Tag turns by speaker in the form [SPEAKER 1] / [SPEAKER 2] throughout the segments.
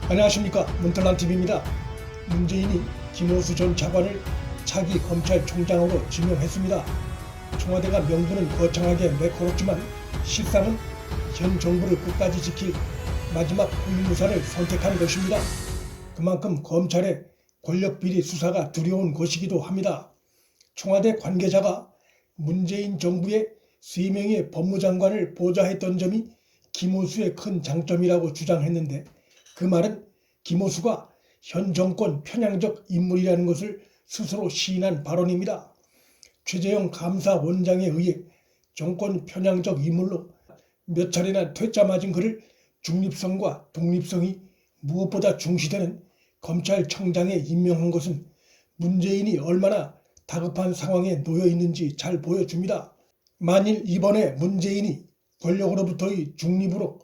[SPEAKER 1] 안녕하십니까, 문털란TV입니다. 문재인이 김호수 전 차관을 차기 검찰총장으로 지명했습니다. 청와대가 명분은 거창하게 매끄럽지만 실상은 현 정부를 끝까지 지킬 마지막 후임무사를 선택한 것입니다. 그만큼 검찰의 권력비리 수사가 두려운 것이기도 합니다. 청와대 관계자가 문재인 정부의 3명의 법무장관을 보좌했던 점이 김호수의 큰 장점이라고 주장했는데, 그 말은 김호수가 현 정권 편향적 인물이라는 것을 스스로 시인한 발언입니다. 최재형 감사원장에 의해 정권 편향적 인물로 몇 차례나 퇴짜 맞은 그를 중립성과 독립성이 무엇보다 중시되는 검찰청장에 임명한 것은 문재인이 얼마나 다급한 상황에 놓여 있는지 잘 보여줍니다. 만일 이번에 문재인이 권력으로부터의 중립으로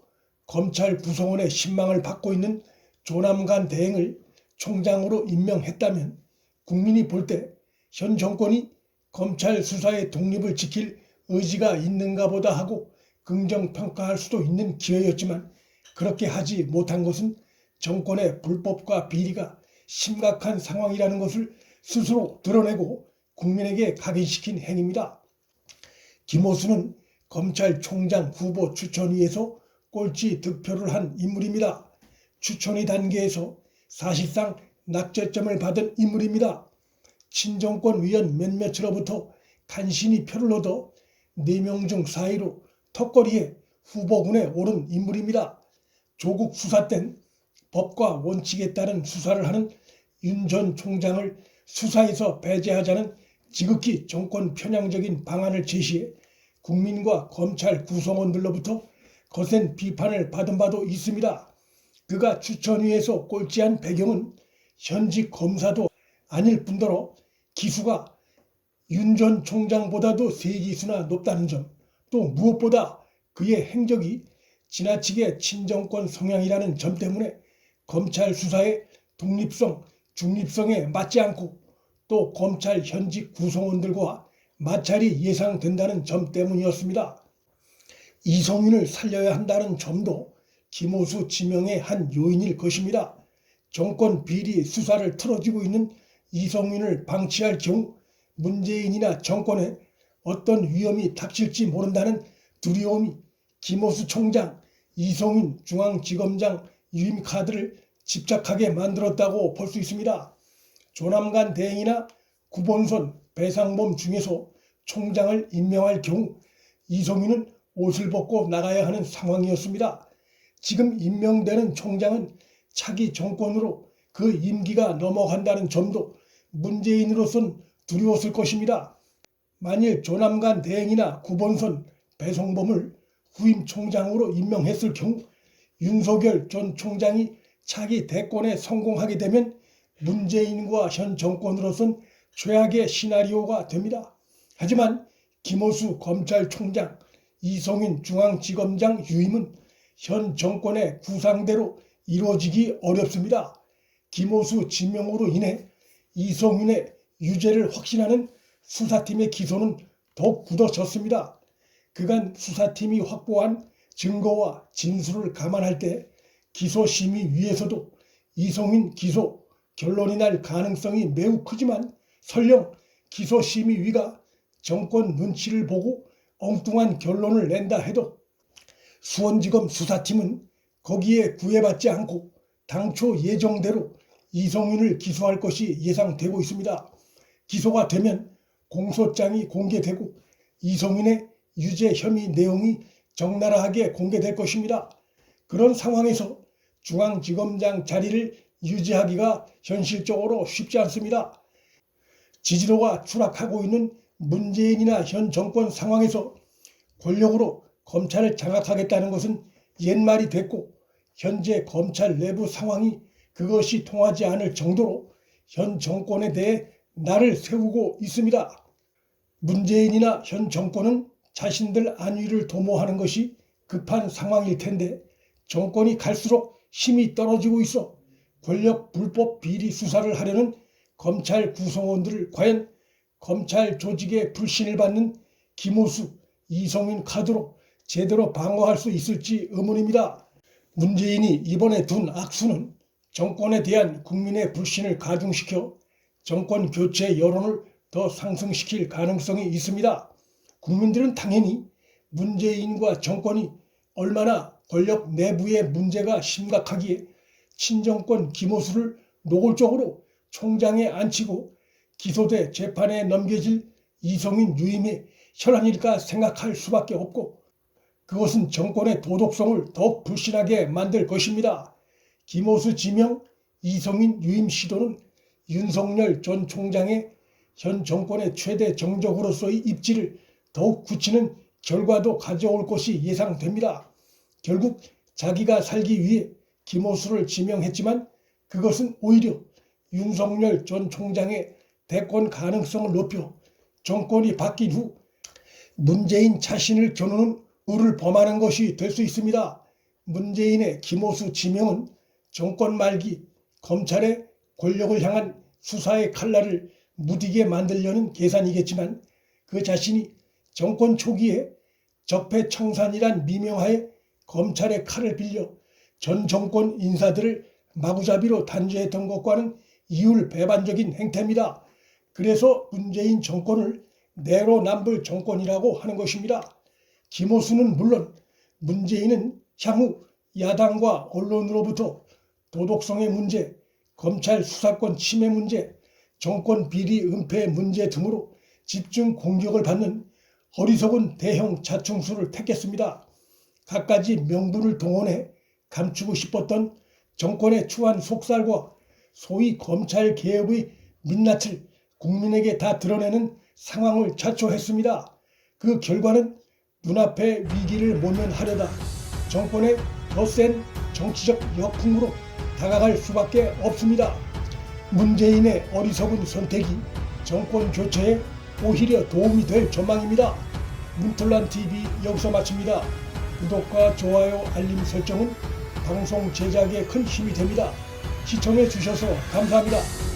[SPEAKER 1] 검찰 구성원의 신망을 받고 있는 조남관 대행을 총장으로 임명했다면 국민이 볼 때 현 정권이 검찰 수사의 독립을 지킬 의지가 있는가 보다 하고 긍정평가할 수도 있는 기회였지만, 그렇게 하지 못한 것은 정권의 불법과 비리가 심각한 상황이라는 것을 스스로 드러내고 국민에게 각인시킨 행위입니다. 김호수는 검찰총장 후보 추천위에서 꼴찌 득표를 한 인물입니다. 추천위 단계에서 사실상 낙제점을 받은 인물입니다. 친정권 위원 몇몇으로부터 간신히 표를 얻어 4명 중 4위로 턱걸이에 후보군에 오른 인물입니다. 조국 수사 땐 법과 원칙에 따른 수사를 하는 윤 전 총장을 수사에서 배제하자는 지극히 정권 편향적인 방안을 제시해 국민과 검찰 구성원들로부터 거센 비판을 받은 바도 있습니다. 그가 추천위에서 꼴찌한 배경은 현직 검사도 아닐 뿐더러 기수가 윤 전 총장보다도 3기수나 높다는 점, 또 무엇보다 그의 행적이 지나치게 친정권 성향이라는 점 때문에 검찰 수사의 독립성, 중립성에 맞지 않고 또 검찰 현직 구성원들과 마찰이 예상된다는 점 때문이었습니다. 이성윤을 살려야 한다는 점도 김호수 지명의 한 요인일 것입니다. 정권 비리 수사를 틀어지고 있는 이성윤을 방치할 경우 문재인이나 정권에 어떤 위험이 닥칠지 모른다는 두려움이 김호수 총장, 이성윤 중앙지검장 유임 카드를 집착하게 만들었다고 볼 수 있습니다. 조남관 대행이나 구본선, 배상범 중에서 총장을 임명할 경우 이성윤은 옷을 벗고 나가야 하는 상황이었습니다. 지금 임명되는 총장은 차기 정권으로 그 임기가 넘어간다는 점도 문재인으로선 두려웠을 것입니다. 만일 조남관 대행이나 구본선, 배성범을 후임 총장으로 임명했을 경우 윤석열 전 총장이 차기 대권에 성공하게 되면 문재인과 현 정권으로선 최악의 시나리오가 됩니다. 하지만 김호수 검찰총장, 이성윤 중앙지검장 유임은 현 정권의 구상대로 이루어지기 어렵습니다. 김호수 지명으로 인해 이성윤의 유죄를 확신하는 수사팀의 기소는 더욱 굳어졌습니다. 그간 수사팀이 확보한 증거와 진술을 감안할 때 기소심의위에서도 이성윤 기소 결론이 날 가능성이 매우 크지만, 설령 기소심의위가 정권 눈치를 보고 엉뚱한 결론을 낸다 해도 수원지검 수사팀은 거기에 구애받지 않고 당초 예정대로 이성윤을 기소할 것이 예상되고 있습니다. 기소가 되면 공소장이 공개되고 이성윤의 유죄 혐의 내용이 적나라하게 공개될 것입니다. 그런 상황에서 중앙지검장 자리를 유지하기가 현실적으로 쉽지 않습니다. 지지도가 추락하고 있는 문재인이나 현 정권 상황에서 권력으로 검찰을 장악하겠다는 것은 옛말이 됐고, 현재 검찰 내부 상황이 그것이 통하지 않을 정도로 현 정권에 대해 날을 세우고 있습니다. 문재인이나 현 정권은 자신들 안위를 도모하는 것이 급한 상황일 텐데, 정권이 갈수록 힘이 떨어지고 있어 권력 불법 비리 수사를 하려는 검찰 구성원들을 과연 검찰 조직의 불신을 받는 김호수, 이성윤 카드로 제대로 방어할 수 있을지 의문입니다. 문재인이 이번에 둔 악수는 정권에 대한 국민의 불신을 가중시켜 정권 교체 여론을 더 상승시킬 가능성이 있습니다. 국민들은 당연히 문재인과 정권이 얼마나 권력 내부의 문제가 심각하기에 친정권 김호수를 노골적으로 총장에 앉히고 기소돼 재판에 넘겨질 이성인 유임의 현안일까 생각할 수밖에 없고, 그것은 정권의 도덕성을 더욱 불신하게 만들 것입니다. 김호수 지명, 이성인 유임 시도는 윤석열 전 총장의 현 정권의 최대 정적으로서의 입지를 더욱 굳히는 결과도 가져올 것이 예상됩니다. 결국 자기가 살기 위해 김호수를 지명했지만 그것은 오히려 윤석열 전 총장의 대권 가능성을 높여 정권이 바뀐 후 문재인 자신을 겨누는 우를 범하는 것이 될 수 있습니다. 문재인의 김호수 지명은 정권 말기 검찰의 권력을 향한 수사의 칼날을 무디게 만들려는 계산이겠지만, 그 자신이 정권 초기에 적폐청산이란 미명하에 검찰의 칼을 빌려 전 정권 인사들을 마구잡이로 단죄했던 것과는 이율배반적인 행태입니다. 그래서 문재인 정권을 내로남불 정권이라고 하는 것입니다. 김호수는 물론 문재인은 향후 야당과 언론으로부터 도덕성의 문제, 검찰 수사권 침해 문제, 정권 비리 은폐 문제 등으로 집중 공격을 받는 어리석은 대형 자충수를 택했습니다. 갖가지 명분을 동원해 감추고 싶었던 정권의 추한 속살과 소위 검찰 개혁의 민낯을 국민에게 다 드러내는 상황을 자초했습니다. 그 결과는 눈앞의 위기를 모면하려다 정권의 더 센 정치적 역풍으로 다가갈 수밖에 없습니다. 문재인의 어리석은 선택이 정권 교체에 오히려 도움이 될 전망입니다. 문틀란TV 여기서 마칩니다. 구독과 좋아요, 알림 설정은 방송 제작에 큰 힘이 됩니다. 시청해 주셔서 감사합니다.